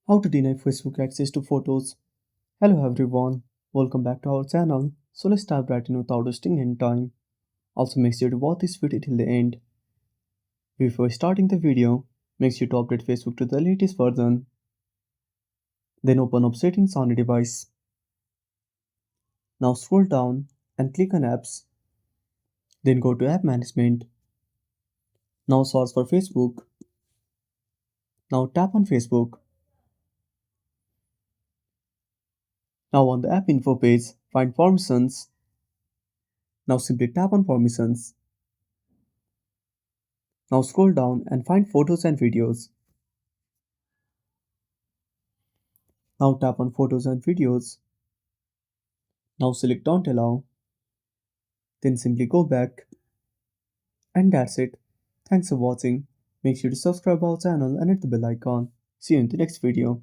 How to deny Facebook access to photos. Hello everyone, welcome back to our channel. So let's dive right in without wasting any time. Also make sure to watch this video till the end. Before starting the video, make sure to update Facebook to the latest version. Then open up settings on your device. Now scroll down and click on apps. Then go to app management. Now search for Facebook. Now tap on Facebook. Now on the app info page, find permissions. Now simply tap on permissions. Now scroll down and find photos and videos. Now tap on photos and videos. Now select don't allow. Then simply go back. And that's it. Thanks for watching. Make sure to subscribe our channel and hit the bell icon. See you in the next video.